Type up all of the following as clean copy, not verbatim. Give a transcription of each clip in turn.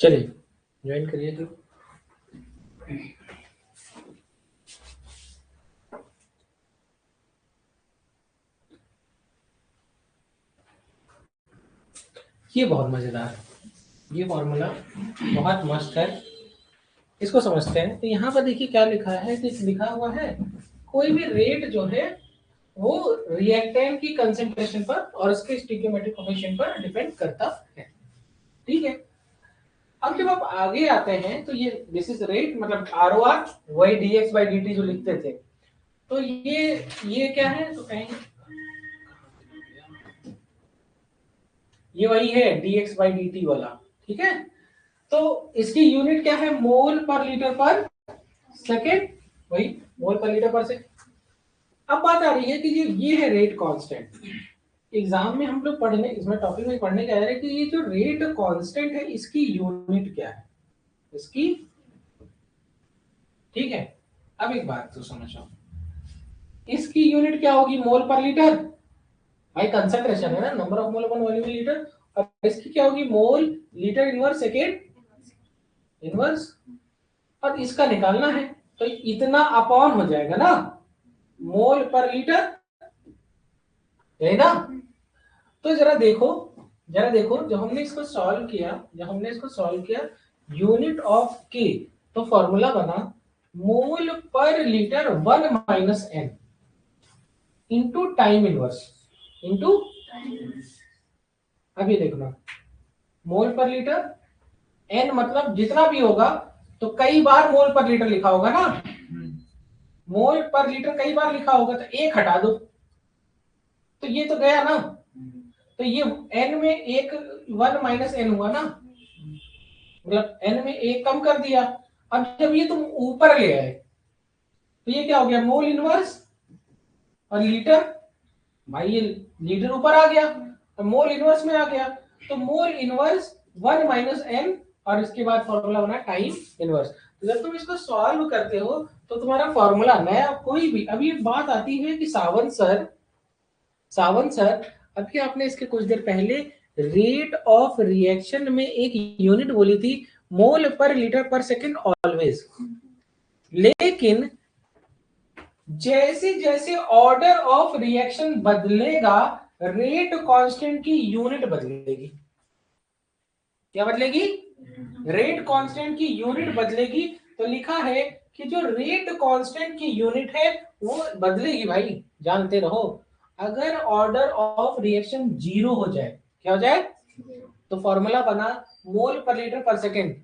चलिए ज्वाइन करिए ग्रुप। ये बहुत मजेदार है, ये फॉर्मूला बहुत मस्त है, इसको समझते हैं। तो यहाँ पर देखिए क्या लिखा है, कि लिखा हुआ है कोई भी रेट जो है वो रिएक्टेंट की कंसेंट्रेशन पर और उसके स्टोइकियोमेट्रिक कोएफिशिएंट पर डिपेंड करता है। ठीक है, अब जब आप आगे आते हैं तो ये दिस इज रेट मतलब आरओआर वही डीएक्स बाई डी जो लिखते थे, तो ये क्या है, तो कहेंगे ये वही है dx बाई dt वाला। ठीक है, तो इसकी यूनिट क्या है, मोल पर लीटर पर सेकेंड, वही मोल पर लीटर पर सेकेंड। अब बात आ रही है कि ये है रेट कांस्टेंट। एग्जाम में हम लोग पढ़ने, इसमें टॉपिक में पढ़ने जा रहे हैं कि ये जो रेट कांस्टेंट है इसकी यूनिट क्या है इसकी। ठीक है, अब एक बात तो समझो, इसकी यूनिट क्या होगी, मोल पर लीटर, भाई कंसंट्रेशन है ना, number of mole upon volume litre. और इसकी क्या होगी, mole litre inverse second inverse, और इसका निकालना है तो इतना अपॉन हो जाएगा ना मोल पर लीटर, है ना। तो जरा देखो जब हमने इसको सॉल्व किया यूनिट ऑफ के, तो फॉर्मूला बना mole per litre 1 minus N into time inverse into. अब ये देखना, मोल पर लीटर एन मतलब जितना भी होगा, तो कई बार मोल पर लीटर लिखा होगा ना, मोल पर लीटर कई बार लिखा होगा, तो एक हटा दो तो ये तो गया ना, तो ये एन में एक 1 माइनस एन हुआ ना, मतलब एन में एक कम कर दिया। अब जब ये तुम ऊपर ले आए तो ये क्या हो गया, मोल इनवर्स और लीटर, भाई ये लीटर ऊपर आ गया तो मोल इनवर्स में आ गया, तो मोल इनवर्स 1 माइनस एन, और इसके बाद फॉर्मूला बना टाइम इनवर्स। तो जब तुम इसको सॉल्व करते हो तो तुम्हारा फॉर्मूला नया कोई भी, अभी बात आती है कि सावन सर अभी आपने इसके कुछ देर पहले रेट ऑफ रिएक्शन में एक यूनिट बोली थी, मोल पर लीटर पर सेकेंड ऑलवेज, लेकिन जैसे जैसे ऑर्डर ऑफ रिएक्शन बदलेगा रेट कांस्टेंट की यूनिट बदलेगी। क्या बदलेगी, रेट कांस्टेंट की यूनिट बदलेगी। तो लिखा है कि जो रेट कांस्टेंट की यूनिट है वो बदलेगी, भाई जानते रहो। अगर ऑर्डर ऑफ रिएक्शन 0 हो जाए, क्या हो जाए, तो फॉर्मूला बना मोल पर लीटर पर सेकेंड,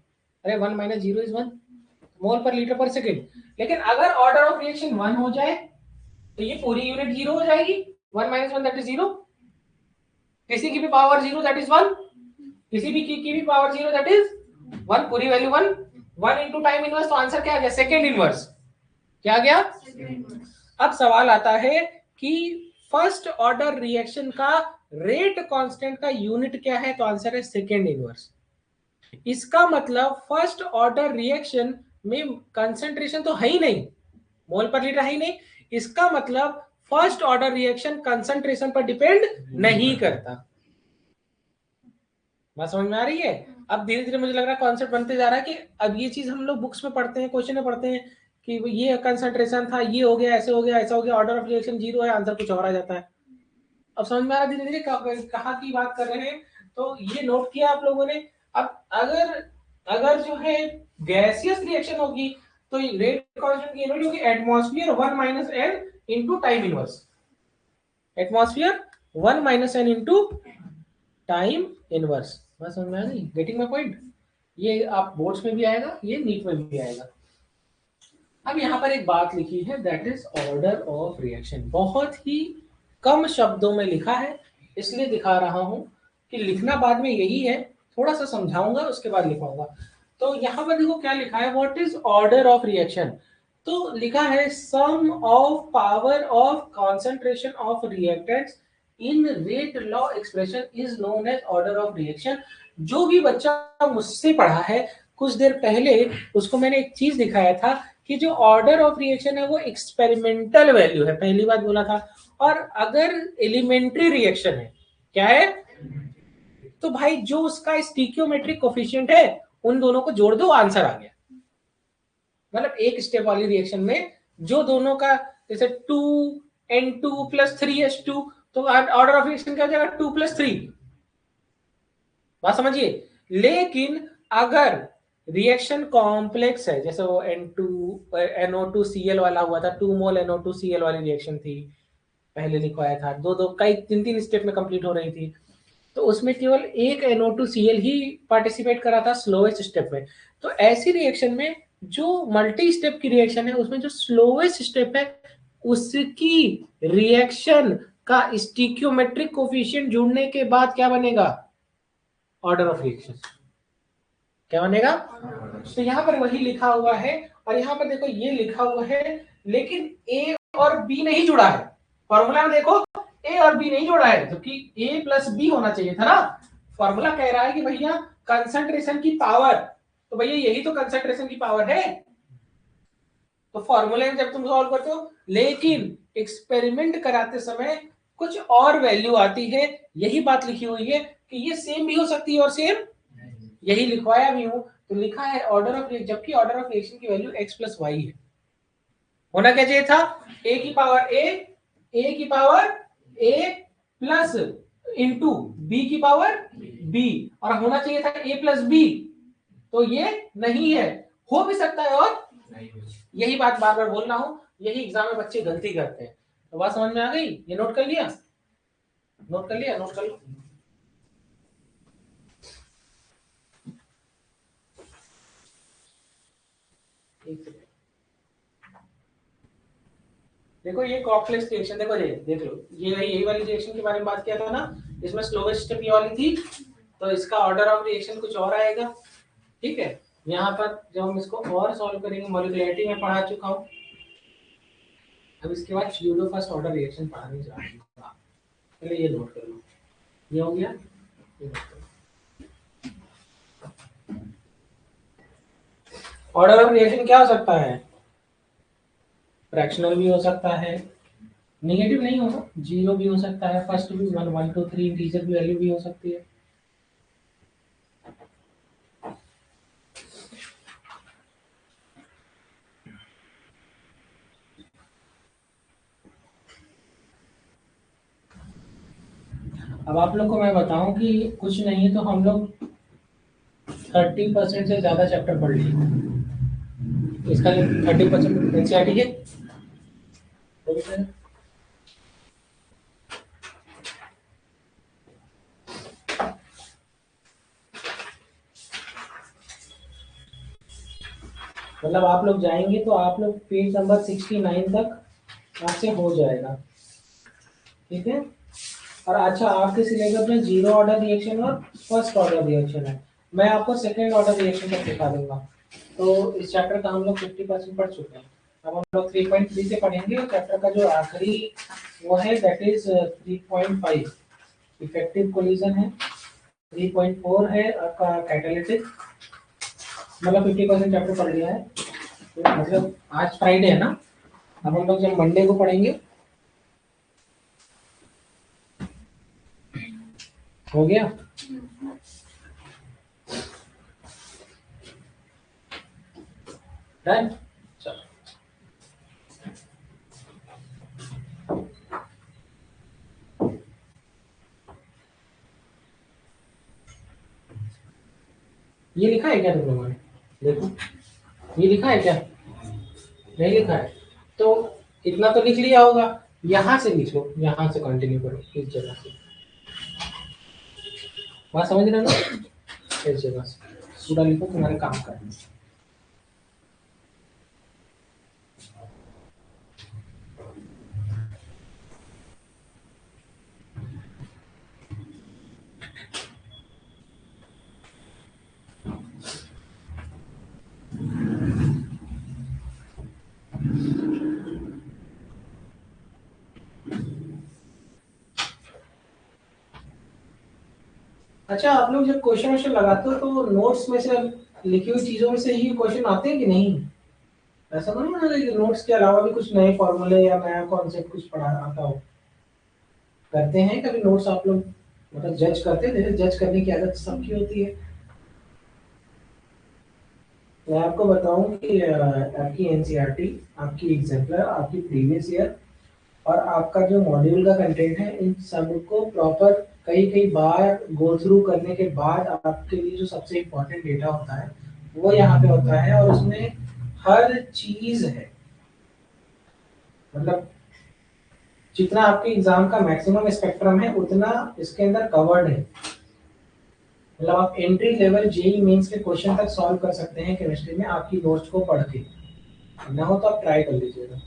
अरे 1 minus 0 is 1 mole per litre पर सेकेंड। लेकिन अगर ऑर्डर ऑफ रिएक्शन 1 हो जाए तो ये पूरी यूनिट 0 हो जाएगी, 1 माइनस 1 दैट इज 0, किसी की भी पावर 0 दैट इज 1, किसी भी की भी पावर 0 दैट इज 1, पूरी वैल्यू 1, 1 इंटू टाइम इनवर्स, तो आंसर क्या आ गया, सेकेंड इनवर्स। क्या आ गया, अब सवाल आता है कि फर्स्ट ऑर्डर रिएक्शन का रेट कांस्टेंट का यूनिट क्या है, तो आंसर है सेकेंड इनवर्स। इसका मतलब फर्स्ट ऑर्डर रिएक्शन में कंसंट्रेशन तो है ही नहीं, मोल पर लीटर है ही नहीं, इसका मतलब फर्स्ट ऑर्डर रिएक्शन कंसंट्रेशन पर डिपेंड नहीं करता। बात समझ में आ रही है। अब धीरे धीरे मुझे लग रहा है कॉन्सेप्ट बनते जा रहा है कि अब ये चीज हम लोग बुक्स में पढ़ते हैं, क्वेश्चन में पढ़ते हैं कि ये कंसंट्रेशन था, ये हो गया, ऐसे हो गया, ऐसा हो गया, ऑर्डर ऑफ रिएक्शन 0 है, आंसर कुछ और आ जाता है। अब समझ में आ रहा है धीरे धीरे कहाँ की बात कर रहे हैं। तो ये नोट किया आप लोगों ने। अब अगर अगर जो है गैसियस रिएक्शन होगी तो रेट कांस्टेंट की यूनिट होगी atmosphere 1 minus N into time inverse, atmosphere 1 minus N into time inverse. बस समझ में आ गई, गेटिंग माय पॉइंट। ये आप बोर्ड्स में भी आएगा, ये नीट में भी आएगा। अब यहाँ पर एक बात लिखी है that is order of reaction, बहुत ही कम शब्दों में लिखा है, इसलिए दिखा रहा हूं कि लिखना बाद में यही है, थोड़ा सा समझाऊंगा उसके बाद लिखाऊंगा। तो यहाँ पर देखो क्या लिखा है, what is order of reaction. तो लिखा है sum of power of concentration of reactants in rate law expression is known as order of reaction. जो भी बच्चा मुझसे पढ़ा है कुछ देर पहले, उसको मैंने एक चीज दिखाया था कि जो ऑर्डर ऑफ रिएक्शन है वो एक्सपेरिमेंटल वैल्यू है, पहली बात बोला था। और अगर एलिमेंट्री रिएक्शन है, क्या है, तो भाई जो उसका स्टीकियोमेट्रिक कोफिशिएंट है उन दोनों को जोड़ दो, आंसर आ गया। मतलब एक स्टेप वाली रिएक्शन में जो दोनों का, जैसे 2N2 + 3H2, तो ऑर्डर ऑफ रिएक्शन क्या हो जाएगा, 2 + 3। बात समझिए। लेकिन अगर रिएक्शन कॉम्प्लेक्स है, जैसे वो NO2Cl वाला हुआ था, 2 मोल NO2Cl वाली रिएक्शन थी, पहले लिखवाया था, दो दो कई तीन तीन स्टेप में कंप्लीट हो रही थी, तो उसमें केवल एक NO2Cl ही पार्टिसिपेट करा था स्लोएस्ट स्टेप में। तो ऐसी रिएक्शन में जो मल्टी स्टेप की रिएक्शन है, उसमें जो स्लोएस्ट स्टेप है उसकी रिएक्शन का स्टिक्योमेट्रिक कोफिशिएंट जुड़ने के बाद क्या बनेगा, ऑर्डर ऑफ रिएक्शन। क्या बनेगा, तो यहां पर वही लिखा हुआ है। और यहां पर देखो ये लिखा हुआ है, लेकिन ए और बी नहीं जुड़ा है। फॉर्मूला में देखो ए और बी नहीं जोड़ा है, जबकि ए + बी होना चाहिए था ना। फॉर्मूला कह रहा है कि भैया कंसंट्रेशन की पावर, तो भैया यही तो कंसंट्रेशन की पावर है। तो फॉर्मूले में जब तुम सॉल्व करते हो, लेकिन एक्सपेरिमेंट कराते समय कुछ और वैल्यू आती है। यही बात लिखी हुई है कि ये सेम भी हो सकती है और सेम, यही लिखवाया भी हूं। तो लिखा है ऑर्डर ऑफ, जबकि ऑर्डर ऑफ रिएक्शन की वैल्यू x + y है। होना क्या चाहिए था, a की power a plus into b की पावर b, और होना चाहिए था a + b। तो ये नहीं है, हो भी सकता है और यही बात बार बार बोल रहा हूं, यही एग्जाम में बच्चे गलती करते हैं। तो बात समझ में आ गई, ये नोट कर लिया, नोट कर लिया, नोट कर लो। देखो ये कॉम्प्लेक्स रिएक्शन, देखो ये देख लो, ये यही वाली रिएक्शन के बारे में बात किया था ना, इसमें स्लोवेस्ट स्टेप ये वाली थी, तो इसका ऑर्डर ऑफ रिएक्शन कुछ और आएगा। ठीक है, यहाँ पर जब हम इसको और सॉल्व करेंगे, मॉलिक्युलरिटी में पढ़ा चुका हूँ, अब इसके बाद स्यूडो फर्स्ट ऑर्डर रिएक्शन पढ़ाने जा रहा हूँ। पहले ये नोट कर लो, ये हो गया, ये नोट कर लो। ऑर्डर ऑफ रिएक्शन क्या हो सकता है, फ्रैक्शनल भी हो सकता है, नेगेटिव नहीं होगा, 0 भी हो सकता है, फर्स्ट भी 1 1 2 3 इंटीजर की वैल्यू भी हो सकती है। अब आप लोग को मैं बताऊं कि कुछ नहीं तो हम लोग 30% से ज्यादा चैप्टर पढ़ लिए। इसका 30% एनसीईआरटी है, मतलब आप लोग जाएंगे तो आप लोग पेज नंबर 69 तक आपसे हो जाएगा। ठीक है, और अच्छा आपके सिलेबस में 0 ऑर्डर रिएक्शन और फर्स्ट ऑर्डर रिएक्शन है, मैं आपको सेकेंड ऑर्डर रिएक्शन तक दिखा दूंगा। तो इस चैप्टर का हम लोग 50% पढ़ चुके हैं। अब हम लोग 3.3 से पढ़ेंगे, और चैप्टर का जो आखिरी वो है दैट इज 3.5 इफेक्टिव कोलिजन है, 3.4 है आपका कैटालिटिक। मतलब 50% चैप्टर पढ़ लिया है। तो मतलब आज फ्राइडे है ना, अब हम लोग जब मंडे को पढ़ेंगे, हो गया। डन, चलो ये लिखा है क्या तुम लोगों ने, देखो ये लिखा है क्या, नहीं लिखा है तो इतना तो लिख लिया होगा। यहाँ से लिखो, यहाँ से कंटिन्यू करो, इस जगह से, बात समझ रहे हो ना, इस जगह से पूरा लिखो, तुम्हारे काम करना। अच्छा, आप लोग जब क्वेश्चन वोश्चन लगाते हो तो नोट्स में से लिखी हुई चीजों में से ही क्वेश्चन आते हैं कि नहीं, ऐसा तो नहीं है कि नोट्स के अलावा भी कुछ नए फॉर्मूले या नया कॉन्सेप्ट कुछ पढ़ा आता हो, करते हैं कभी नोट्स आप लोग, मतलब जज करते हैं, जज करने की आदत सबकी होती है। मैं आपको बताऊं कि आपकी एनसीईआरटी, आपकी एग्जाम्पलर, आपकी प्रीवियस ईयर और आपका जो मॉड्यूल का कंटेंट है, इन सब को प्रॉपर कई कई बार गो थ्रू करने के बाद आपके लिए जो सबसे इम्पोर्टेंट डेटा होता है वो यहाँ पे होता है, और उसमें हर चीज है। मतलब जितना आपके एग्जाम का मैक्सिमम स्पेक्ट्रम है उतना इसके अंदर कवर्ड है। मतलब आप एंट्री लेवल जेई मेंस के क्वेश्चन तक सॉल्व कर सकते हैं केमिस्ट्री में आपकी नोट्स को पढ़ के। ना हो तो आप ट्राई कर लीजिएगा।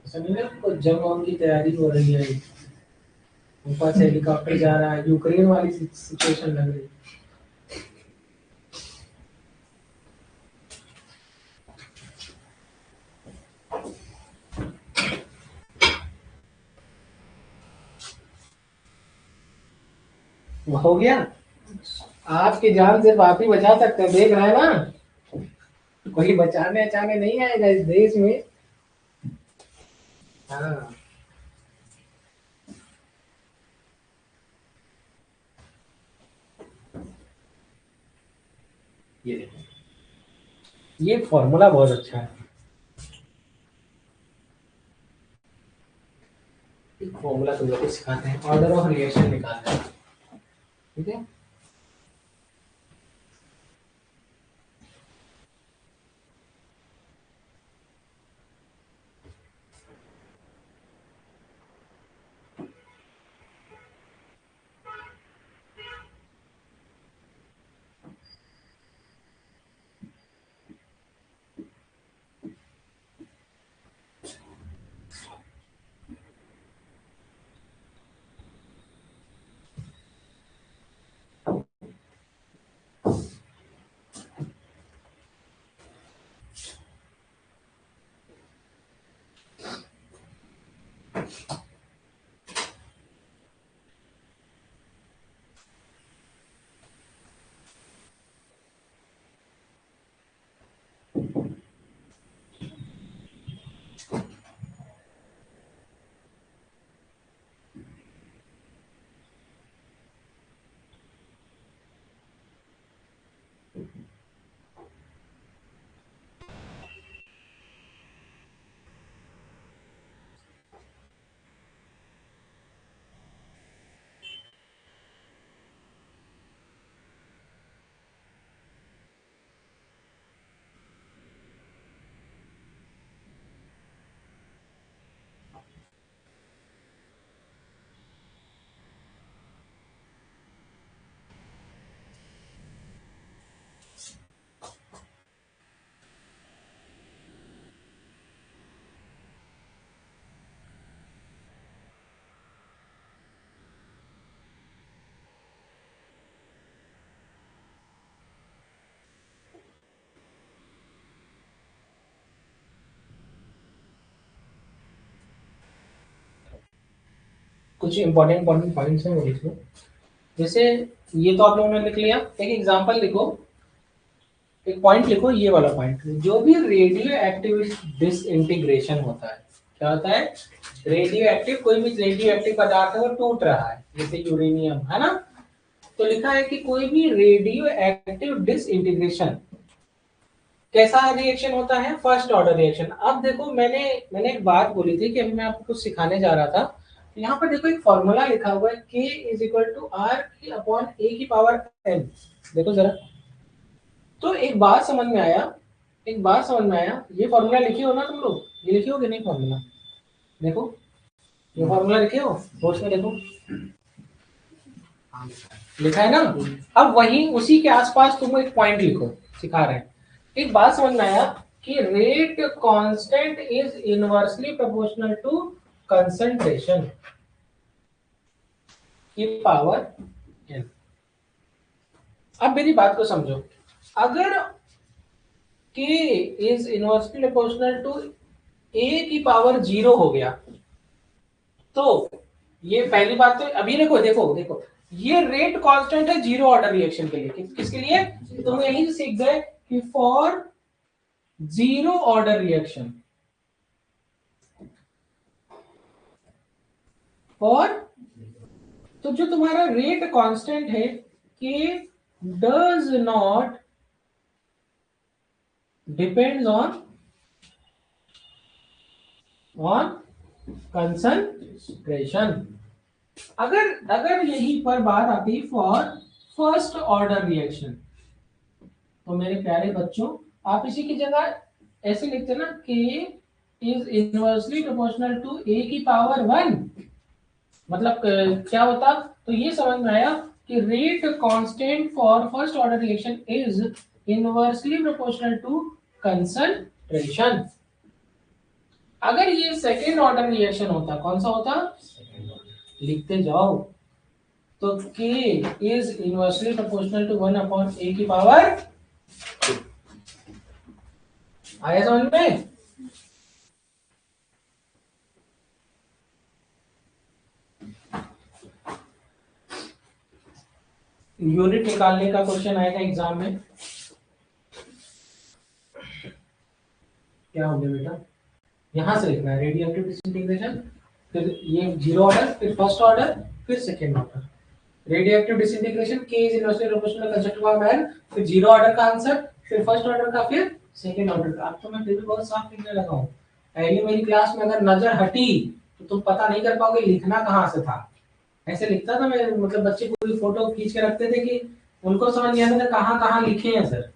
ऐसा नहीं है कुछ जंग ऑन की तैयारी हो रही है, ऊपर से हेलीकॉप्टर जा रहा है, यूक्रेन वाली सिचुएशन लग रही है। हो गया। आपकी जान सिर्फ आप ही बचा सकते हैं, देख रहे हैं ना, कोई बचाने अचाने नहीं आएगा इस देश में। हाँ, ये देखो, ये फॉर्मूला बहुत अच्छा है। एक फॉर्मूला तुम लोग को सिखाते हैं, ऑर्डर ऑफ रिएक्शन निकालना है, ठीक है। कुछ इंपॉर्टेंट इंपॉर्टेंट पॉइंट्स हैं वो लिख लो। जैसे ये तो आप लोगों ने लिख लिया, एक एग्जांपल लिखो, एक पॉइंट लिखो, ये वाला पॉइंट, जो भी रेडियो एक्टिव डिसइंटीग्रेशन होता है, क्या होता है, रेडियो एक्टिव, कोई भी रेडियो एक्टिव पदार्थ है वो टूट रहा है, जैसे यूरेनियम है ना, तो लिखा है कि कोई भी रेडियो एक्टिव डिसइंटीग्रेशन कैसा रिएक्शन होता है, फर्स्ट ऑर्डर रिएक्शन। अब देखो, मैंने एक बात बोली थी कि अभी मैं आपको कुछ सिखाने जा रहा था। यहाँ पर देखो एक फॉर्मूला लिखा हुआ है, k is equal to R की अपॉन ए की पावर n। देखो जरा, तो एक बात समझ में आया, एक बात समझ में आया, ये फॉर्मूला लिखे हो ना तुम लोग, ये लिखे हो कि नहीं फॉर्मूला, देखो ये फॉर्मूला लिखे हो नोट्स में, देखो लिखा है ना। अब वही उसी के आसपास तुम एक पॉइंट लिखो, सिखा रहे हैं। एक बात समझ में आया कि rate constant is inversely proportional to concentration की पावर n। अब मेरी बात को समझो, अगर k is inversely proportional to a की पावर 0 हो गया, तो ये पहली बात तो अभी देखो देखो देखो, ये रेट कांस्टेंट है जीरो ऑर्डर रिएक्शन के लिए। किसके लिए? तुम यहीं से सीख गए कि फॉर जीरो ऑर्डर रिएक्शन, और तो जो तुम्हारा रेट कांस्टेंट है के does not depends on concentration. अगर अगर यहीं पर बात आती फॉर फर्स्ट ऑर्डर रिएक्शन, तो मेरे प्यारे बच्चों आप इसी की जगह ऐसे लिखते ना, के इज इनवर्सली प्रोपोर्शनल टू ए की पावर 1। मतलब क्या होता? तो ये समझ में आया कि rate constant for first order reaction is inversely proportional to concentration. अगर ये सेकेंड ऑर्डर रिएक्शन होता, कौन सा होता? लिखते जाओ, तो k is inversely proportional to 1 upon a की पावर। आया समझ में? यूनिट निकालने का क्वेश्चन आएगा एग्जाम में। क्या हो गया बेटा? यहां से लिखना है रेडियोएक्टिव डिसइंटीग्रेशन, फिर ये जीरो ऑर्डर, फिर फर्स्ट ऑर्डर, फिर second order. Radioactive disintegration k is inversely proportional constructive form है, फिर जीरो ऑर्डर का आंसर, फिर फर्स्ट ऑर्डर का, फिर सेकेंड ऑर्डर का। अब तो मैं फिर भी बहुत साफ लिखने लगा हूं। पहले मेरी क्लास में अगर नजर हटी तो तुम पता नहीं कर पाओगे लिखना कहाँ से था। ऐसे लिखता था मैं, मतलब बच्चे पूरी फोटो खींच के रखते थे कि उनको समझ नहीं आता था कहाँ कहाँ लिखे हैं सर।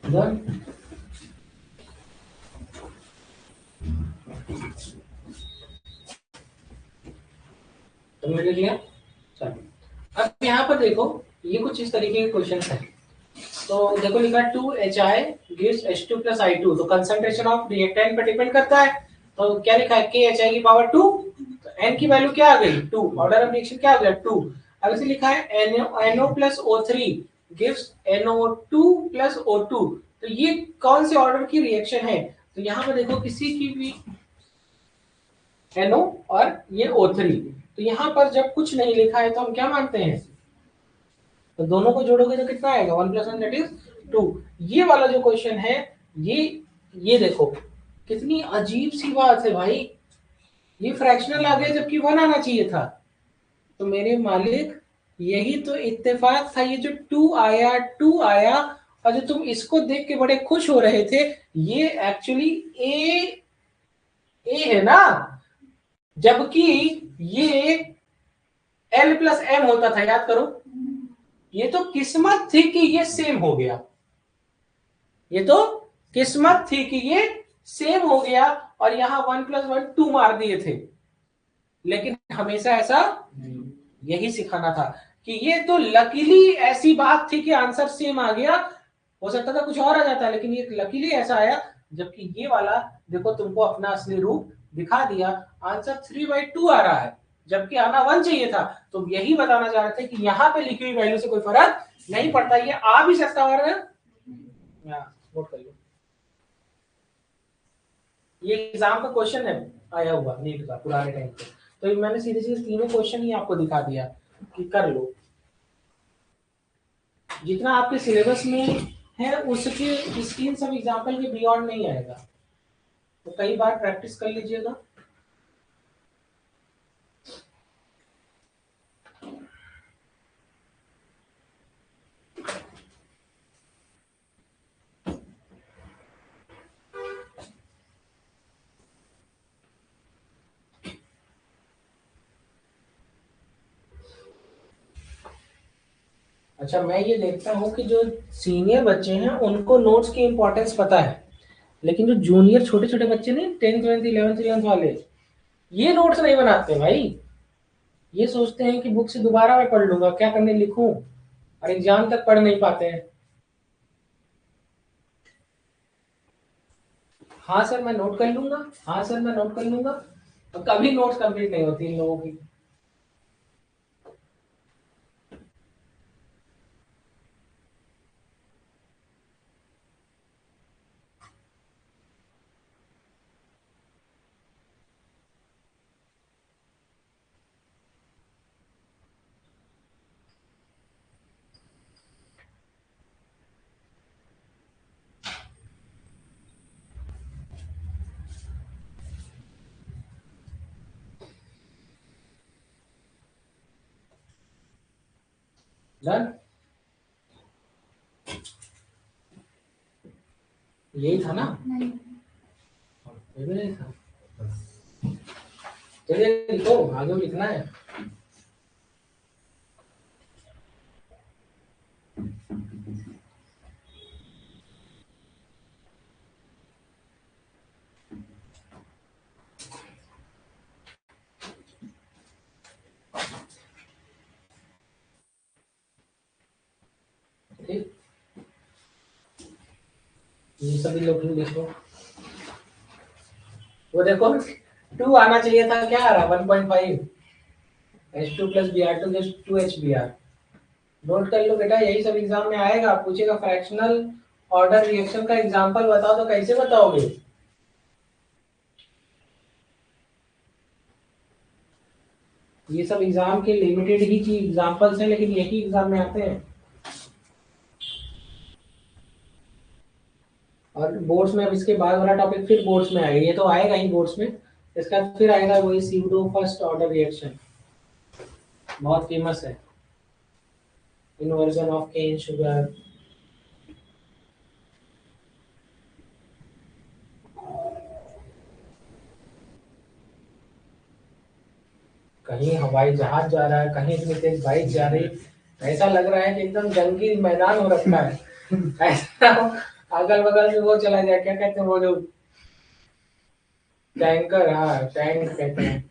Done? तुमने लिख लिया? चलो अब यहाँ पर देखो, ये कुछ इस तरीके के क्वेश्चन है। तो देखो लिखा 2HI gives H2 plus I2, तो कंसंट्रेशन ऑफ रिएक्टेंट पर डिपेंड करता है। तो क्या लिखा है? KHI की पावर 2, तो N की वैल्यू क्या आ गई? 2। ऑर्डर ऑफ रिएक्शन क्या आ गया? 2। अब इसे लिखा है NO plus O3 gives NO2 plus O2, तो ये कौन से ऑर्डर की रिएक्शन है? तो यहाँ पर देखो किसी की भी NO और ये O3, तो यहाँ पर जब कुछ नहीं लिखा है तो हम क्या मानते हैं? तो दोनों को जोड़ोगे तो कितना आएगा? 1 + 1 दैट इज 2। ये वाला जो क्वेश्चन है, ये देखो कितनी अजीब सी बात है भाई, ये फ्रैक्शनल आ गया जबकि 1 आना चाहिए था। तो मेरे मालिक यही तो इत्तेफाक था, ये जो 2 आया 2 आया, और जो तुम इसको देख के बड़े खुश हो रहे थे, ये एक्चुअली ए है ना, जबकि ये L + M होता था, याद करो। ये तो किस्मत थी कि ये सेम हो गया, ये तो किस्मत थी कि ये सेम हो गया, और यहां 1 + 1 2 मार दिए थे। लेकिन हमेशा ऐसा यही सिखाना था कि ये तो लकीली ऐसी बात थी कि आंसर सेम आ गया। हो सकता था कुछ और आ जाता, लेकिन ये लकीली ऐसा आया, जबकि ये वाला देखो तुमको अपना असली रूप दिखा दिया। आंसर 3/2 आ रहा है, जबकि आना 1 चाहिए था। तो यही बताना चाह रहे थे कि यहाँ पे लिखी हुई वैल्यू से कोई फर्क नहीं पड़ता, ये आ भी सकता है। नोट कर लो, ये एग्जाम का क्वेश्चन है आया हुआ नीट का पुराने टाइम पे। तो मैंने सीधे सीधे तीनों क्वेश्चन ही आपको दिखा दिया कि कर लो। जितना आपके सिलेबस में है उसके स्क्रीन सब एग्जाम्पल के बियॉन्ड नहीं आएगा, तो कई बार प्रैक्टिस कर लीजिएगा। अच्छा, मैं ये देखता हूँ कि जो सीनियर बच्चे हैं उनको नोट्स की इंपॉर्टेंस पता है, लेकिन जो जूनियर छोटे छोटे बच्चे नहीं, 10th 12th 11th 11th वाले, ये नोट्स नहीं बनाते भाई। ये सोचते हैं कि बुक से दोबारा मैं पढ़ लूंगा, क्या करने लिखूं, और एग्जाम तक पढ़ नहीं पाते हैं। हाँ सर मैं नोट कर लूंगा, हाँ सर मैं नोट कर लूंगा, तो कभी नोट्स कंप्लीट नहीं होती इन लोगों की। डन, यही था ना? ये भी नहीं था। चलिए लिखो, आगे लिखना है। ठीक, ये सभी लोग लिखो। वो देखो 2 आना चाहिए था, क्या आ रहा 1.5, H2 plus Br2 gives 2 HBr। Note कर लो बेटा, यही सब एग्जाम में आएगा, पूछेगा फ्रैक्शनल ऑर्डर रिएक्शन का एग्जांपल बताओ, तो कैसे बताओगे? ये सब एग्जाम के लिमिटेड ही की एग्जांपल्स हैं, लेकिन यही एग्जाम में आते हैं। और बोर्ड्स में अब इसके बाद वाला टॉपिक फिर बोर्ड्स में आएगा, ये तो आएगा ही बोर्ड्स में, इसका फिर आएगा वही सीडो फर्स्ट ऑर्डर रिएक्शन, बहुत फेमस है, इन्वर्जन ऑफ केन शुगर। कहीं हवाई जहाज जा रहा है, कहीं इतनी तेज बाइक जा रही, ऐसा लग रहा है कि एकदम जंगी मैदान हो रखा है। ऐसा अगल बगल में वो चला जाए, क्या कहते हैं वो जो टैंकर, हाँ टैंक कहते हैं।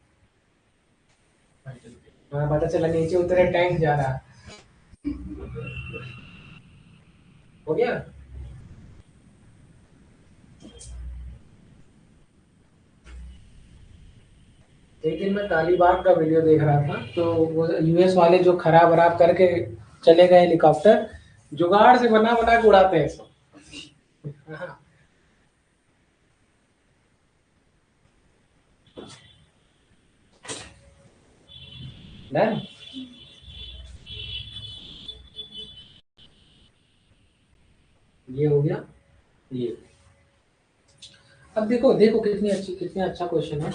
हाँ पता चला नीचे उतरे टैंक जा रहा। हो गया। एक दिन मैं तालिबान का वीडियो देख रहा था, तो वो यूएस वाले जो खराब वराब करके चले गए हेलीकॉप्टर, जुगाड़ से बना बना के उड़ाते हैं सब। हाँ, डन। ये हो गया। ये अब देखो देखो कितनी अच्छी, कितनी अच्छा क्वेश्चन है।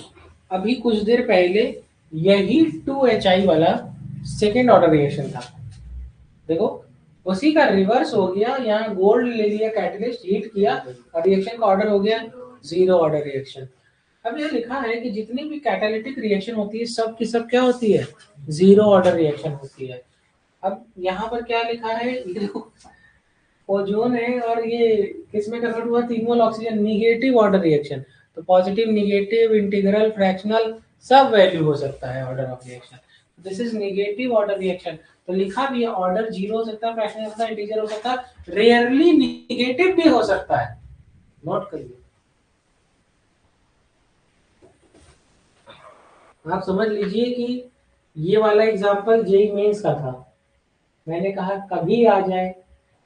अभी कुछ देर पहले यही 2HI वाला सेकेंड ऑर्डर रिएक्शन था, देखो उसी का रिवर्स हो गया। यहाँ गोल्ड ले लिया, कैटलिस्ट हीट किया, और रिएक्शन का ऑर्डर हो गया जीरो ऑर्डर रिएक्शन। अब यहाँ लिखा है कि जितनी भी कैटालिटिक रिएक्शन होती है सब की सब क्या होती है, जीरो ऑर्डर रिएक्शन होती है। अब यहाँ पर क्या लिखा है, ये देखो ओजोन है और ये किसमें कन्वर्ट हुआ, 3 मोल ऑक्सीजन, निगेटिव ऑर्डर रिएक्शन। तो पॉजिटिव, निगेटिव, इंटीग्रल, फ्रैक्शनल, सब वैल्यू हो सकता है order of reaction. This is negative order reaction. तो लिखा भी है ऑर्डर जीरो हो सकता है, फ्रैक्शनल हो सकता है, इंटीजर हो सकता है, रेयरली निगेटिव भी हो सकता है। नोट करिए, आप समझ लीजिए कि ये वाला एग्जांपल जेई मेंस का था। मैंने कहा कभी आ जाए,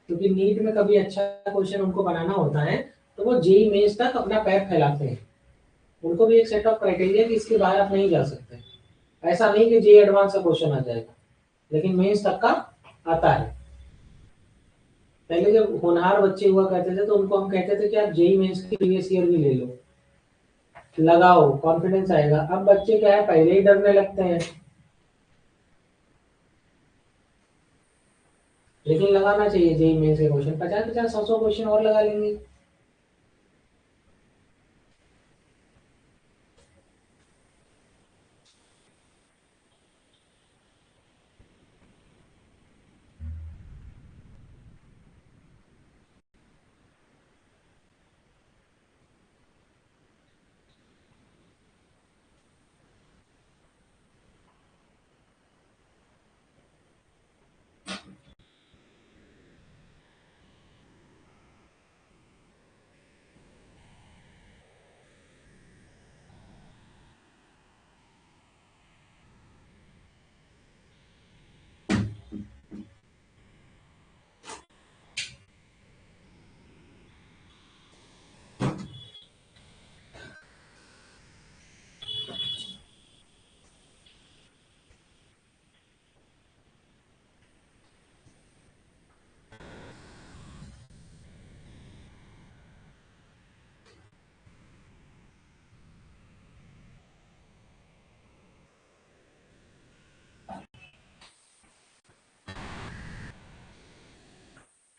क्योंकि नीट में कभी अच्छा क्वेश्चन उनको बनाना होता है, तो वो जेई मेंस तक अपना पैर फैलाते हैं। उनको भी एक सेट ऑफ क्राइटेरिया कि इसके बाहर आप नहीं जा सकते। ऐसा नहीं कि जेई एडवांस का क्वेश्चन आ जाएगा, लेकिन मेंस तक का आता है। पहले जब होनहार बच्चे हुआ करते थे तो उनको हम कहते थे कि आप जेईई मेंस की प्रीवियस ईयर भी ले लो, लगाओ, कॉन्फिडेंस आएगा। अब बच्चे क्या है, पहले ही डरने लगते हैं। लेकिन लगाना चाहिए जेईई मेंस के क्वेश्चन, 50-50, 100 क्वेश्चन और लगा लेंगे।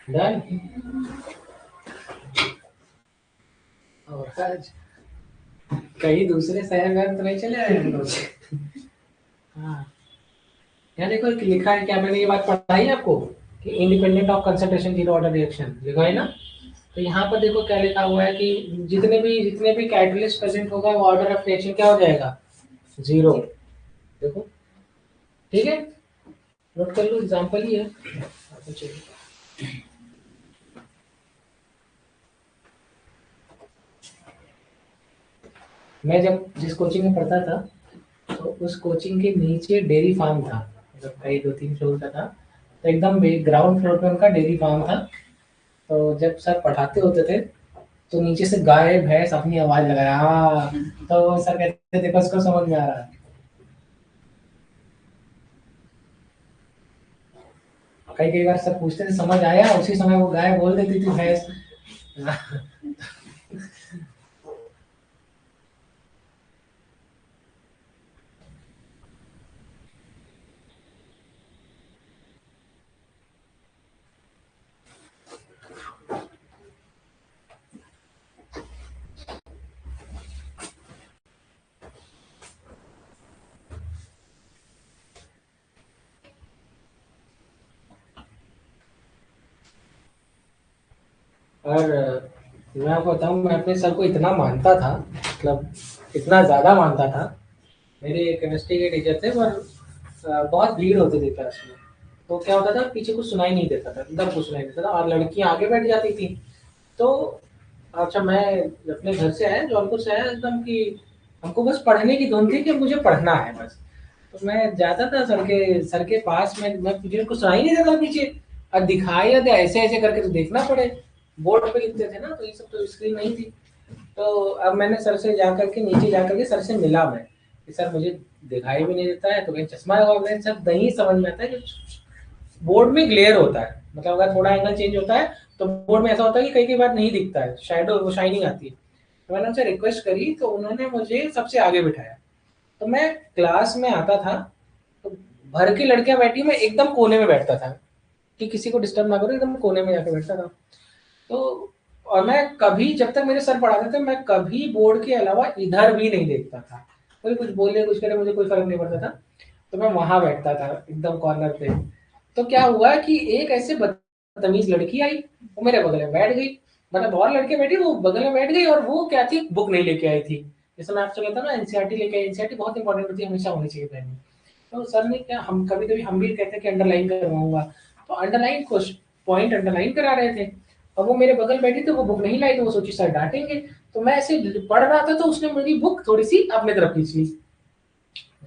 डन। और आज कहीं दूसरे शहर में तो नहीं चले आए हम लोग? हाँ, यहाँ देखो एक लिखा है, क्या मैंने ये बात पढ़ाई है आपको कि independent of concentration zero order reaction लिखा है ना? तो यहाँ पर देखो क्या लिखा हुआ है कि जितने भी कैटलिस्ट प्रेजेंट होगा वो ऑर्डर ऑफ रिएक्शन क्या हो जाएगा, जीरो। देखो, ठीक है, नोट कर लो, एग्जाम्पल ही है। तो चलिए, मैं जब जिस कोचिंग में पढ़ता था तो उस कोचिंग के नीचे डेयरी फार्म था, मतलब कई 2-3 फ्लोर का था। तो एकदम ग्राउंड फ्लोर पे उनका डेयरी फार्म था। तो जब सर पढ़ाते होते थे तो नीचे से गाय भैंस अपनी आवाज लगाया, हाँ, तो सर कहते थे देखो इसको समझ में आ रहा है। कई कई बार सर पूछते थे समझ आया, उसी समय वो गाय बोल देती थी भैंस। और मैं आपको बताऊं, मैं अपने सर को इतना मानता था, मतलब इतना ज़्यादा मानता था। मेरे केमिस्ट्री के टीचर थे, पर बहुत भीड़ होती थी क्लास में। तो क्या होता था, पीछे कुछ सुनाई नहीं देता था, एकदम कुछ सुनाई नहीं देता था, और लड़कियां आगे बैठ जाती थी। तो अच्छा, मैं अपने घर से आया, जौनपुर से आया, एकदम कि हमको बस पढ़ने की धुन थी कि मुझे पढ़ना है बस। तो मैं जाता था सर के पास में, मैं मुझे कुछ सुनाई नहीं देता पीछे, और दिखाई या तो ऐसे ऐसे करके तो देखना पड़े, बोर्ड पे लिखते थे ना, तो ये सब तो स्क्रीन नहीं थी। तो अब मैंने सर से जा करके नीचे जा करके सर से मिला मैं कि सर मुझे दिखाई भी नहीं देता है, तो कहीं चश्मा लगा, मैंने सर नहीं समझ में आता है कि बोर्ड में ग्लेयर होता है, मतलब अगर थोड़ा एंगल चेंज होता है तो बोर्ड में ऐसा होता है कि कई कई बार नहीं दिखता है, शैडो वो शाइनिंग आती है। तो मैंने उनसे रिक्वेस्ट करी तो उन्होंने मुझे सबसे आगे बिठाया। तो मैं क्लास में आता था तो भर की लड़कियां बैठी, मैं एकदम कोने में बैठता था कि किसी को डिस्टर्ब ना करो, एकदम कोने में जाके बैठता था। तो और मैं कभी, जब तक मेरे सर पढ़ाते थे, मैं कभी बोर्ड के अलावा इधर भी नहीं देखता था। कोई कुछ बोले कुछ करे मुझे कोई फर्क नहीं पड़ता था। तो मैं वहां बैठता था एकदम कॉर्नर पे। तो क्या हुआ कि एक ऐसे बदतमीज लड़की आई, वो मेरे बगल में बैठ गई, मतलब और लड़के बैठी, वो बगल में बैठ गई, और वो क्या थी, बुक नहीं लेके आई थी। जैसे मैं आपसे कहता ना, एनसीईआरटी लेके आई, एनसीईआरटी बहुत इंपॉर्टेंट होती है, हमेशा होनी चाहिए पहले। तो सर ने क्या, हम कभी कभी हम भी कहते हैं कि अंडरलाइन करवाऊंगा, तो अंडरलाइन कुछ पॉइंट अंडरलाइन करा रहे थे, और वो मेरे बगल बैठी, तो वो बुक नहीं लाई, तो वो सोची सर डांटेंगे। तो मैं ऐसे पढ़ रहा था तो उसने मेरी बुक थोड़ी सी अपने तरफ खींच ली।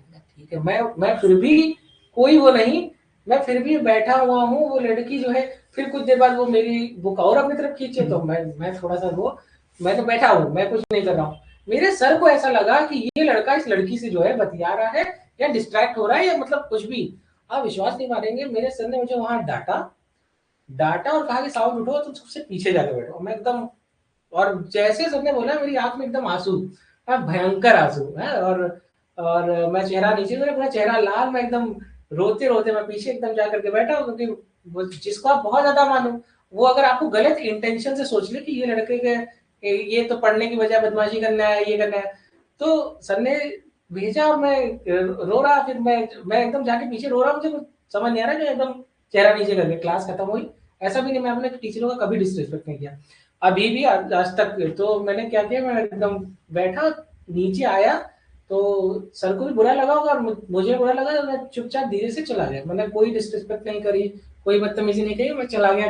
ठीक है, मैं फिर भी कोई वो नहीं, मैं फिर भी बैठा हुआ हूँ, वो लड़की जो है, फिर कुछ देर बाद वो मेरी बुक और अपनी तरफ खींचे, तो मैं थोड़ा सा वो, मैं तो बैठा हूँ, मैं कुछ नहीं कर रहा हूँ। मेरे सर को ऐसा लगा कि ये लड़का इस लड़की से जो है बतिया रहा है, या डिस्ट्रैक्ट हो रहा है, या मतलब कुछ भी। आप विश्वास नहीं मानेंगे, मेरे सर ने मुझे वहां डांटा, डांटा और कहा कि साउंड उठो, तुम सबसे पीछे जाके बैठो। मैं एकदम, और जैसे सबने बोला मेरी आंख में एकदम आंसू, भयंकर आंसू है। और मैं चेहरा नीचे, मेरा पूरा चेहरा लाल, मैं एकदम रोते रोते मैं पीछे एकदम जा करके बैठा हूँ। क्योंकि जिसको आप बहुत ज्यादा मानो, वो अगर आपको गलत इंटेंशन से सोच ले कि ये लड़के के, ये तो पढ़ने की बजाय बदमाशी करना है, ये करना है, तो सर ने भेजा और मैं रो रहा। फिर मैं एकदम जाके पीछे रो रहा, मुझे कुछ समझ नहीं आ रहा कि एकदम चेहरा नीचे करके क्लास खत्म हुई। ऐसा भी नहीं, मैं अपने टीचरों का कभी डिसरिस्पेक्ट नहीं किया, अभी भी आज तक। तो मैंने क्या किया, मैं एकदम बैठा, नीचे आया तो सर को भी बुरा लगा होगा और मुझे बुरा लगा, तो मैं चुपचाप धीरे से चला गया। मैंने कोई डिसरिस्पेक्ट नहीं करी, कोई बदतमीजी नहीं करी, मैं चला गया।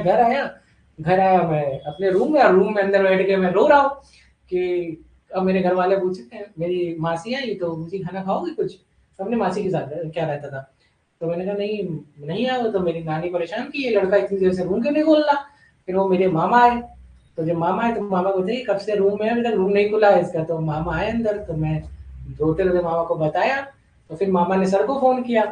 घर आया मैं अपने रूम में, और रूम में अंदर बैठ के मैं रो रहा हूँ कि अब मेरे घर वाले पूछते हैं, मेरी मासी आई तो मुझे खाना खाओगे कुछ, अपनी मासी के साथ क्या रहता था। तो मैंने कहा नहीं, नहीं आया। तो मेरी नानी परेशान की, ये लड़का इतनी देर से रूम क्यों नहीं खोल रहा। फिर वो मेरे मामा आए, तो जब मामा आए तो मामा को थे कब से रूम में, अभी तक रूम नहीं खुला है इसका। तो मामा आए अंदर, तो मैं रोते रोते मामा को बताया। तो फिर मामा ने सर को फोन किया,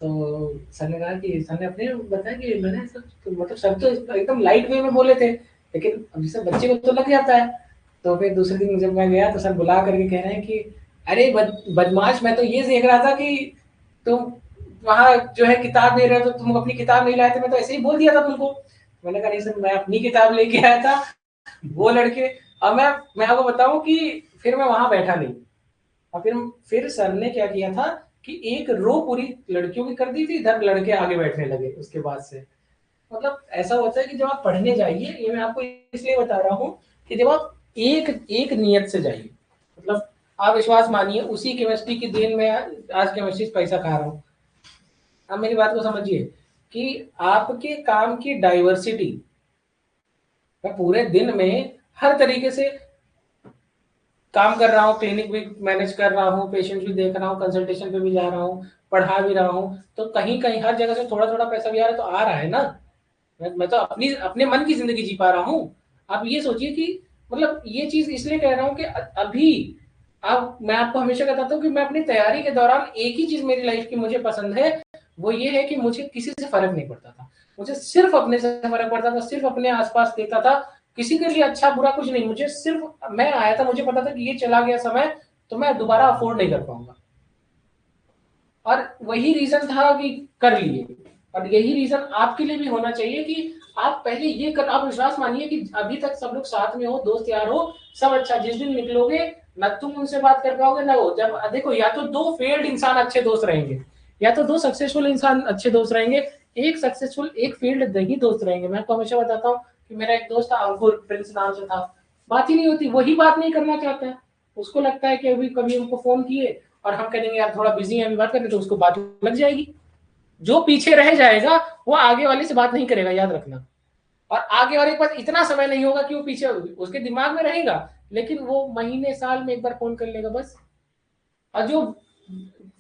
तो सर ने कहा कि सर ने अपने बताया कि मैंने सब, तो मतलब सर तो एकदम लाइट वे में बोले थे, लेकिन अब जैसे बच्चे को तो लग जाता है। तो फिर दूसरे दिन जब मैं गया तो सर बुला करके कह रहे हैं कि अरे बदमाश, मैं तो ये देख रहा था कि तुम वहाँ जो है किताब ले रहे हो, तो तुम अपनी किताब नहीं लाए थे, मैं तो ऐसे ही बोल दिया था तुमको। मैंने कहा नहीं सर, मैं अपनी किताब लेके आया था, वो लड़के। अब मैं आपको बताऊं कि फिर मैं वहां बैठा नहीं, और फिर सर ने क्या किया था कि एक रो पूरी लड़कियों की कर दी थी, इधर लड़के आगे बैठने लगे उसके बाद से। मतलब ऐसा होता है कि जब आप पढ़ने जाइए, ये मैं आपको इसलिए बता रहा हूँ कि जब आप एक एक नियत से जाइए, मतलब आप विश्वास मानिए, उसी केमिस्ट्री की देन में आज केमिस्ट्री से पैसा खा रहा हूँ। आप मेरी बात को समझिए कि आपके काम की डाइवर्सिटी, मैं पूरे दिन में हर तरीके से काम कर रहा हूँ, क्लिनिक भी मैनेज कर रहा हूँ, पेशेंट भी देख रहा हूँ, कंसल्टेशन पे भी जा रहा हूँ, पढ़ा भी रहा हूँ, तो कहीं कहीं हर जगह से थोड़ा थोड़ा पैसा भी आ रहा है, तो आ रहा है ना। मैं तो अपने मन की जिंदगी जी पा रहा हूँ। आप ये सोचिए कि मतलब ये चीज इसलिए कह रहा हूँ कि अभी, अब मैं आपको हमेशा बताता हूँ कि मैं अपनी तैयारी के दौरान एक ही चीज मेरी लाइफ की मुझे पसंद है, वो ये है कि मुझे किसी से फर्क नहीं पड़ता था। मुझे सिर्फ अपने से फर्क पड़ता था, सिर्फ अपने आसपास देखता था, किसी के लिए अच्छा बुरा कुछ नहीं। मुझे सिर्फ, मैं आया था, मुझे पता था कि ये चला गया समय तो मैं दोबारा अफोर्ड नहीं कर पाऊंगा। और वही रीजन था कि कर लिए, और यही रीजन आपके लिए भी होना चाहिए कि आप पहले ये कर। आप विश्वास मानिए कि अभी तक सब लोग साथ में हो, दोस्त यार हो, सब अच्छा। जिस दिन निकलोगे, ना तुम उनसे बात कर पाओगे ना वो। जब देखो, या तो दो फेल्ड इंसान अच्छे दोस्त रहेंगे, या तो दो सक्सेसफुल इंसान अच्छे दोस्त रहेंगे। एक सक्सेसफुल, एक फेल्ड नहीं दोस्त रहेंगे। मैं आपको हमेशा बताता हूँ कि मेरा एक दोस्त था, अंकुर, प्रिंस नाम से था। बात ही नहीं होती, वही बात नहीं करना चाहता है। उसको लगता है कि अभी कभी उनको फोन किए और हम कह देंगे यार थोड़ा बिजी है, अभी बात करने, तो उसको बात लग जाएगी। जो पीछे रह जाएगा वो आगे वाले से बात नहीं करेगा, याद रखना। और आगे वाले के पास इतना समय नहीं होगा कि वो पीछे, उसके दिमाग में रहेगा, लेकिन वो महीने साल में एक बार फोन कर लेगा बस। और जो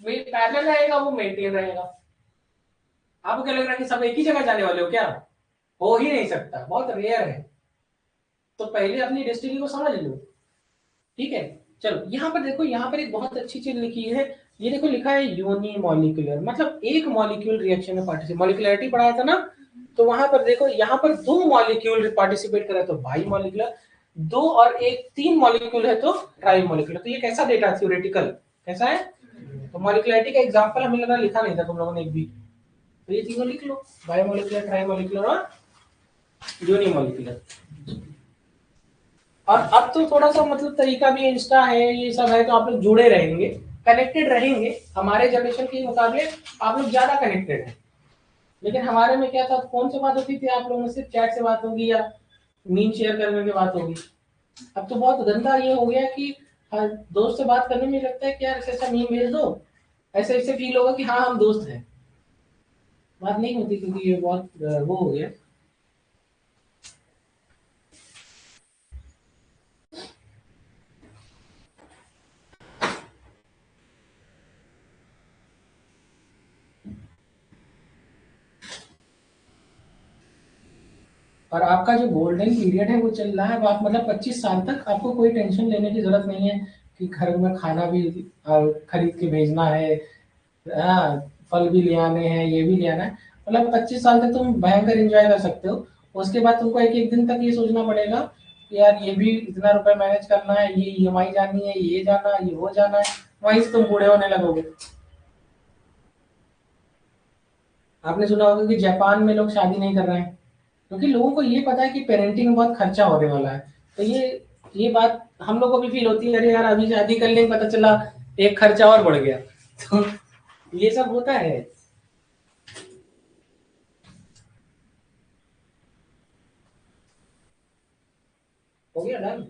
पैरेलल रहेगा वो मेंटेन रहेगा। आपको क्या लग रहा है कि सब एक ही जगह जाने वाले हो क्या? हो ही नहीं सकता, बहुत रेयर है। तो पहले अपनी डेस्टिनी को समझ लो, ठीक है। चलो यहाँ पर देखो, यहाँ पर एक बहुत अच्छी चीज लिखी है। ये देखो, लिखा है यूनिमॉलिक्यूलर, मतलब एक मॉलिक्यूल रिएक्शन में पार्टिसिपेट। मॉलिक्यूलरिटी पढ़ाया था ना, तो वहां पर देखो, यहाँ पर दो मॉलिक्यूल पार्टिसिपेट करे तो बाई मॉलिक्यूलर, दो और एक, तीन मॉलिक्यूल है तो ट्राई मॉलिक्यूलर। तो ये कैसा डेटा, थ्योरेटिकल कैसा है। तो मॉलिक्यूलरिटी का एग्जांपल हमें लगा लिखा नहीं था तुम लोगों ने एक भी, तो ये तीनों लिख लो, बाई मॉलिक्यूलर, ट्राई मॉलिक्यूलर और यूनिमॉलिक्यूलर। और अब तो थोड़ा सा मतलब तरीका भी इंस्टा है, ये सब है, तो आप लोग जुड़े रहेंगे, कनेक्टेड रहेंगे। हमारे जनरेशन के मुकाबले आप लोग ज्यादा कनेक्टेड हैं। लेकिन हमारे में क्या था, फोन से बात होती थी, आप लोगों से चैट से बात होगी या मीम शेयर करने की बात होगी। अब तो बहुत गंदा ये हो गया कि हाँ, दोस्त से बात करने में लगता है कि यार ऐसा ऐसा मीम भेज दो, ऐसे ऐसे फील होगा कि हाँ हम दोस्त हैं। बात नहीं होती, क्योंकि ये बहुत वो हो गया। और आपका जो गोल्डन पीरियड है वो चल रहा है। अब आप मतलब 25 साल तक आपको कोई टेंशन लेने की जरूरत नहीं है कि घर में खाना भी खरीद के भेजना है, हाँ, फल भी ले आने हैं, ये भी ले आना है। मतलब 25 साल तक तुम भयंकर एंजॉय कर सकते हो, उसके बाद तुमको एक एक दिन तक ये सोचना पड़ेगा कि यार ये भी इतना रुपए मैनेज करना है, ये ईएमआई जानी है, ये जाना है, ये वो जाना है, वहीं से तुम बूढ़े होने लगोगे। आपने सुना होगा कि जापान में लोग शादी नहीं कर रहे हैं क्योंकि लोगों को ये पता है कि पेरेंटिंग में बहुत खर्चा होने वाला है। तो ये बात हम लोग को भी फील होती है, अरे यार अभी शादी कर लेंगे, पता चला एक खर्चा और बढ़ गया। तो ये सब होता है। हो गया डन।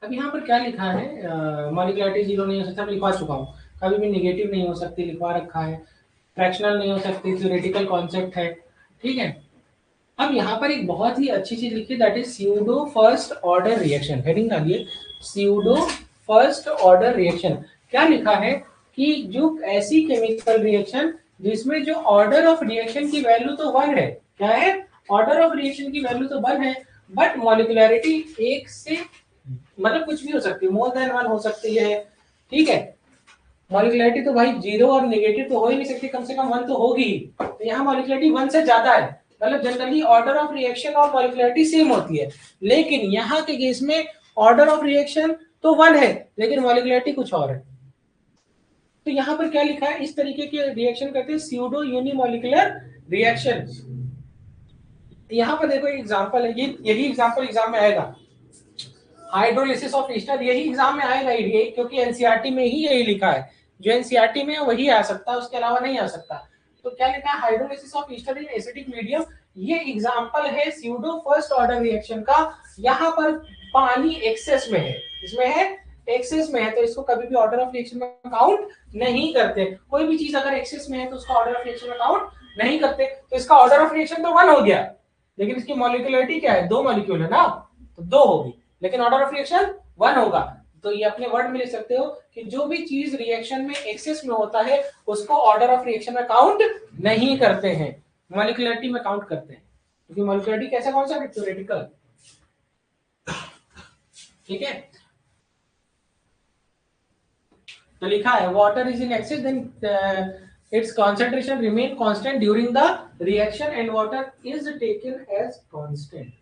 अब यहाँ पर क्या लिखा है, मॉलिक्युलरिटी जीरो नहीं हो सकता, मैं लिखवा चुका हूँ। कभी भी निगेटिव नहीं हो सकती, लिखवा रखा है। फ्रैक्शनल नहीं हो सकती, थ्योरेटिकल कॉन्सेप्ट है। ठीक है। अब यहाँ पर एक बहुत ही अच्छी चीज लिखी, that is pseudo first order reaction. Heading डालिए, स्यूडो फर्स्ट ऑर्डर रिएक्शन। क्या लिखा है कि जो ऐसी केमिकल रिएक्शन जिसमें जो ऑर्डर ऑफ रिएक्शन की वैल्यू तो वन है, क्या है, ऑर्डर ऑफ रिएक्शन की वैल्यू तो वन है, बट मॉलिक्युलरिटी एक से, मतलब कुछ भी हो सकती है, मोर देन वन हो सकती है। ठीक है। मॉलिक्युलरिटी तो भाई जीरो और नेगेटिव तो हो ही नहीं सकती, कम से कम वन तो होगी ही। तो यहाँ मॉलिक्युलरिटी वन से ज्यादा है, मतलब जनरली ऑर्डर ऑफ रिएक्शन और मॉलिक्युलरिटी सेम होती है। लेकिन यहाँ के केस में ऑर्डर ऑफ रिएक्शन तो वन है, लेकिन मॉलिक्युलरिटी कुछ और है। तो यहाँ पर क्या लिखा है, इस तरीके के रिएक्शन करते हैं स्यूडो यूनिमोलिकुलर रिएक्शन। यहाँ पर देखो एग्जांपल है, ये यही एग्जांपल एग्जाम में आएगा, हाइड्रोलिसिस ऑफ ईस्टर, यही एग्जाम में आएगा ये, क्योंकि एनसीईआरटी में ही यही लिखा है। जो एनसीईआरटी में है वही आ सकता है, उसके अलावा नहीं आ सकता। तो क्या लिखा है, hydrolysis of Easter in acidic medium. ये एग्जांपल है स्यूडो फर्स्ट ऑर्डर रिएक्शन का। यहाँ पर पानी एक्सेस में है, इसमें है एक्सेस में है, तो इसको कभी भी ऑर्डर ऑफ रिएक्शन में काउंट नहीं करते। कोई भी चीज अगर एक्सेस में है तो उसका ऑर्डर ऑफ रिएक्शन में काउंट नहीं करते। तो इसका ऑर्डर ऑफ रिएक्शन तो वन हो गया, लेकिन इसकी मॉलिक्यूलरिटी क्या है, दो मॉलिक्यूल है ना, तो दो होगी, लेकिन ऑर्डर ऑफ रिएक्शन वन होगा। तो ये अपने वर्ड में लिख सकते हो कि जो भी चीज रिएक्शन में एक्सेस में होता है उसको ऑर्डर ऑफ रिएक्शन में काउंट नहीं करते हैं, मॉलिक्युलरिटी में काउंट करते हैं, क्योंकि मॉलिक्युलरिटी कैसा कॉन्सेप्ट है, थ्योरेटिकल। ठीक है। तो लिखा है water is in excess then its concentration remain constant during the reaction and water is taken as constant.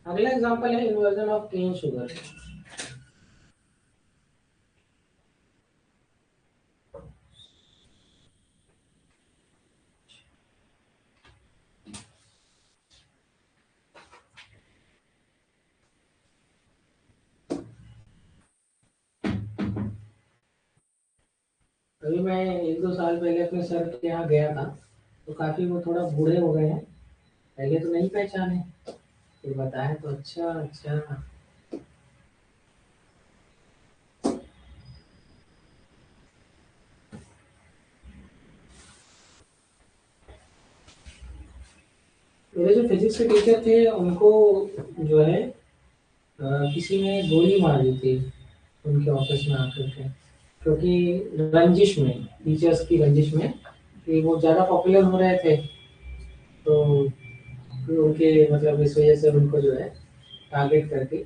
अगला एग्जांपल है इन्वर्जन ऑफ केन शुगर। अभी मैं एक दो साल पहले अपने सर के यहाँ गया था, तो काफी वो थोड़ा बूढ़े हो गए हैं, पहले तो नहीं पहचाने, फिर बताया तो अच्छा अच्छा। मेरे जो फिजिक्स के टीचर थे उनको जो है किसी ने गोली मार दी थी उनके ऑफिस में आकर के, क्योंकि रंजिश में, टीचर्स की रंजिश में, कि वो ज़्यादा पॉपुलर हो रहे थे, तो उनके मतलब इस वजह से उनको जो है टारगेट करके।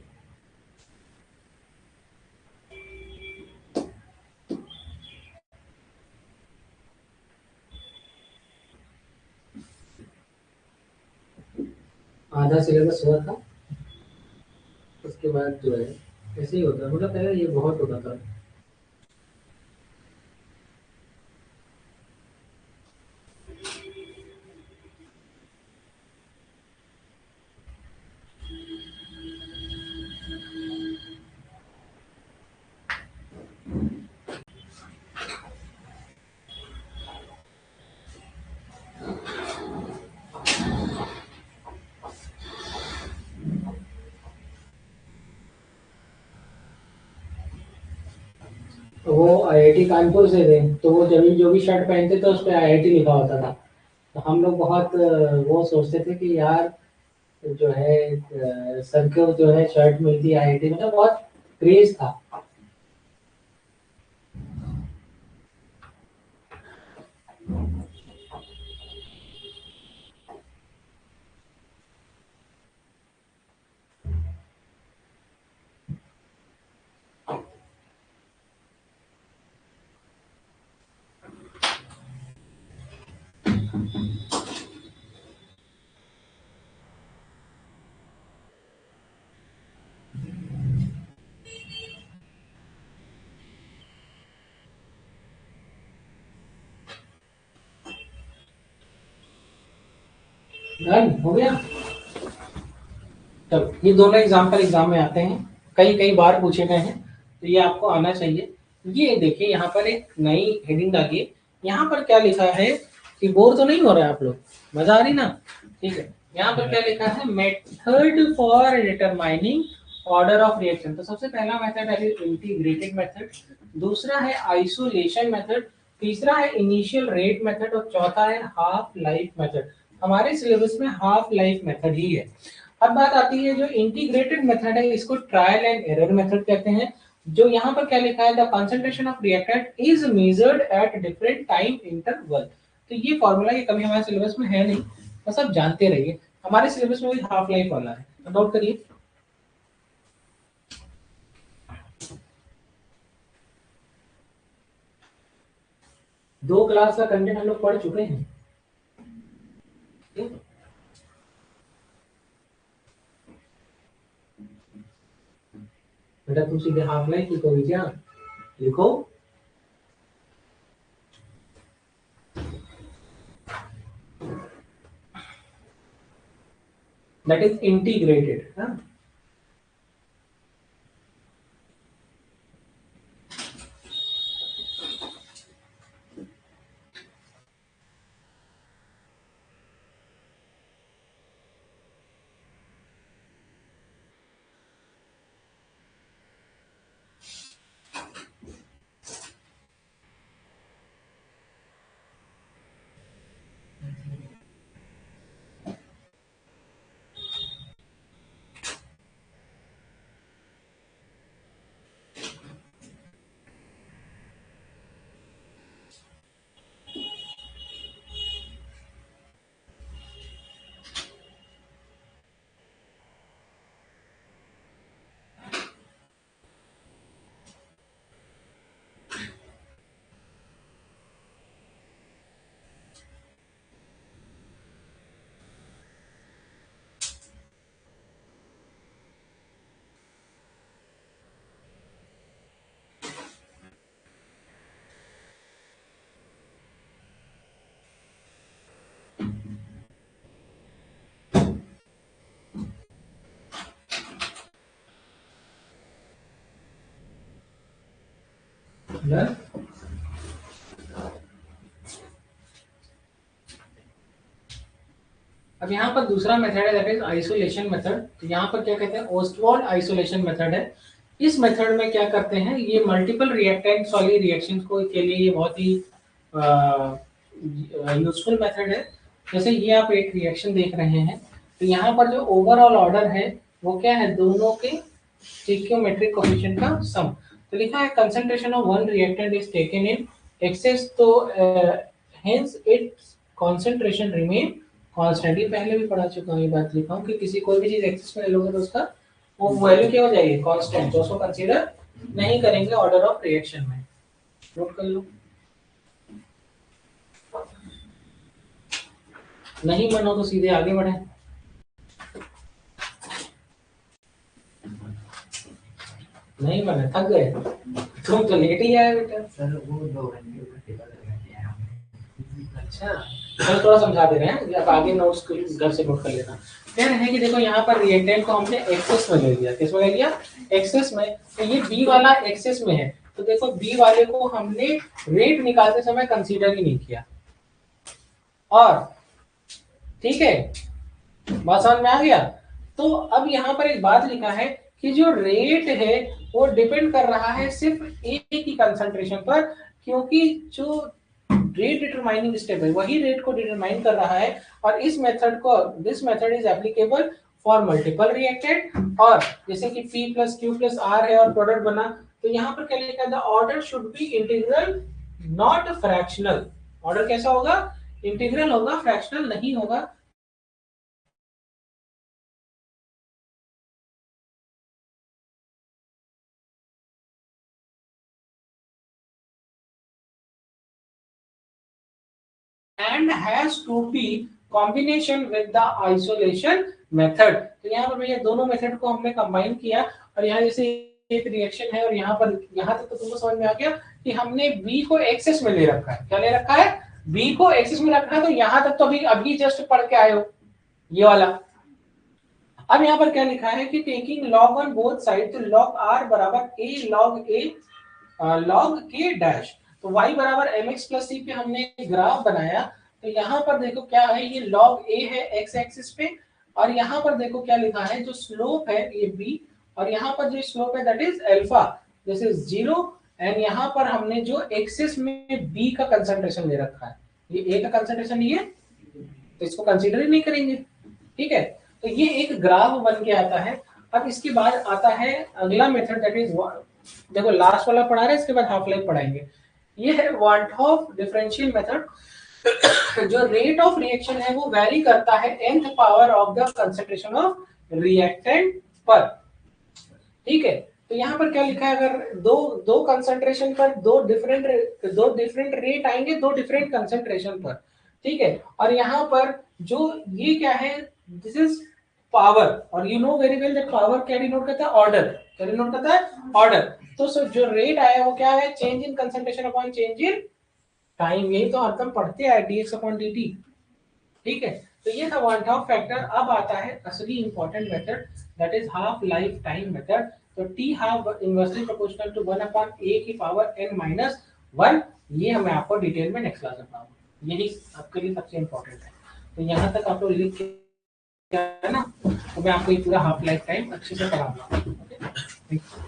आधा सिलेबस हुआ था, उसके बाद जो है ऐसे ही होता है, मतलब पहले ये बहुत होता था। तो वो आईआईटी कानपुर से थे, तो वो जब भी जो भी शर्ट पहनते थे उस पर आईआईटी लिखा होता था। तो हम लोग बहुत वो सोचते थे कि यार जो है सर को जो है शर्ट मिलती है आईआईटी में, तो बहुत क्रेज था। डन हो गया। चलो ये दोनों एग्जाम्पल एग्जाम में आते हैं, कई कई बार पूछे गए हैं, तो ये आपको आना चाहिए। ये देखिए यहाँ पर एक नई हेडिंग डालिए, यहाँ पर क्या लिखा है कि बोर तो नहीं हो रहा है आप लोग, मजा आ रही ना? ठीक है, यहाँ पर क्या लिखा है, method for determining order of reaction. तो सबसे पहला मेथड है इंटीग्रेटेड मेथड, दूसरा है आइसोलेशन मेथड, तीसरा है इनिशियल रेट मेथड और चौथा है हाफ लाइफ मेथड। हमारे सिलेबस में हाफ लाइफ मेथड ही है। अब बात आती है जो इंटीग्रेटेड मेथड है, इसको ट्रायल एंड एरर मेथड कहते हैं। जो यहाँ पर क्या लिखा है, the concentration of reactant is measured at different time interval. तो ये फॉर्मूला की कमी हमारे सिलेबस में है नहीं, बस आप जानते रहिए। हमारे सिलेबस में भी हाफ लाइफ वाला है, तो नोट करिए। दो क्लास का कंटेंट हम लोग पढ़ चुके हैं। बेटा तुम सीधे हाफ लाइफ लिखोगे क्या? लिखो। That is integrated. हाँ, डन। अब यहाँ पर दूसरा मेथड है, दैट इज आइसोलेशन मेथड। तो यहाँ पर क्या कहते हैं, ओस्टवाल्ड आइसोलेशन मेथड है। इस मेथड में क्या करते हैं, ये मल्टीपल रिएक्टेंट्स वाली रिएक्शंस को के लिए ये बहुत ही यूजफुल मेथड है। जैसे ये आप एक रिएक्शन देख रहे हैं, तो यहाँ पर जो ओवरऑल ऑर्डर है वो क्या है, दोनों के स्टोइकियोमेट्रिक कोएफिशिएंट का सम। तो लिखा है concentration of one reactant is taken in excess, तो hence its concentration remain constant. ये पहले भी पढ़ा चुका हूँ, ये बात लिखा हूँ कि किसी कोई भी चीज एक्सेस में ले लोगे तो उसका वो वैल्यू क्या हो जाएगी, कांस्टेंट, तो उसको कंसीडर नहीं करेंगे ऑर्डर ऑफ रिएक्शन में। नोट कर लो। नहीं मन हो तो सीधे आगे बढ़े। नहीं मन है, थक गए तुम तो लेट ही आए बेटा। सर वो 2 घंटे का पेपर लगाते हैं। अच्छा चलो थोड़ा समझा दे रहे हैं, आप आगे नोट्स घर से नोट कर लेना। कह रहे हैं कि देखो यहाँ पर रिएक्टेंट को हमने एक्सेस में ले लिया, किस में ले लिया, एक्सेस में। तो ये बी वाला एक्सेस में है, तो देखो बी वाले को हमने रेट निकालते समय कंसीडर ही नहीं किया। और ठीक है, बात समझ में आ गया। तो अब यहाँ पर एक बात लिखा है कि जो रेट है वो डिपेंड कर रहा है सिर्फ ए की कंसंट्रेशन पर, क्योंकि जो रेट डिटरमाइनिंग स्टेप है वही रेट को डिटरमाइन कर रहा है। और इस मेथड को, this method is applicable for multiple reactant. और जैसे कि P plus Q plus R है और प्रोडक्ट बना, तो यहाँ पर क्या लिखा है, the order should be integral not fractional. Order कैसा होगा, इंटीग्रल होगा, फ्रैक्शनल नहीं होगा। and has to be combination with the isolation method। तो यहाँ पर भैया दोनों मेथड को हमने कंबाइन किया, और यहाँ जैसे एक रिएक्शन है और यहाँ पर, यहाँ तक तो तुमको समझ में आ गया कि हमने बी को एक्सेस में ले रखा है। क्या ले रखा है, बी को एक्सेस में रखा है। तो यहाँ तक तो अभी अभी जस्ट पढ़ के आए हो, ये वाला। अब यहाँ पर क्या लिखा है कि taking log on both side, तो लॉग आर बराबर ए लॉग के डैश, तो y बराबर mx प्लस सी पे हमने ग्राफ बनाया। तो यहाँ पर देखो क्या है, ये लॉग a है x एक्सिस पे, और यहाँ पर देखो क्या लिखा है, जो स्लोप है ये b, और यहाँ पर जो स्लोप है that is alpha, this is 0, and यहाँ पर हमने जो एक्सिस में b का कंसंट्रेशन ले रखा है, ये a का कंसंट्रेशन ये, तो इसको कंसीडर ही नहीं करेंगे। ठीक है, तो ये एक ग्राफ बन के आता है। अब इसके बाद आता है अगला मेथड दैट इज, देखो लास्ट वाला पढ़ा रहे हैं, इसके बाद हाफ लाइफ पढ़ाएंगे। ये है वान हॉफ डिफरेंशियल मेथड। जो रेट ऑफ रिएक्शन है वो वैरी करता है nth power of the concentration of reactant पर। ठीक है, तो यहाँ पर क्या लिखा है, अगर दो कंसंट्रेशन पर दो डिफरेंट रेट आएंगे, दो डिफरेंट कंसंट्रेशन पर। ठीक है, और यहाँ पर जो ये क्या है, दिस इज पावर, और you know very well that power क्या डिनोट करता है, ऑर्डर, क्या डिनोट करता है, ऑर्डर। तो जो रेट आया वो क्या है, change in concentration upon change in time, यही तो हरदम पढ़ते हैं dx अपॉन dt। ठीक है, तो ये था वन हाफ फैक्टर। अब आता है असली important method that is half life time method. तो t half inversely proportional to 1 upon a की पावर n माइनस 1, ये मैं आपको डिटेल में नेक्स्ट क्लास में बताऊंगा, यही आपके लिए सबसे इंपॉर्टेंट है। तो यहाँ तक आप लोग लिख के है ना, तो मैं आपको ये पूरा हाफ लाइफ टाइम अच्छे से कराऊंगा।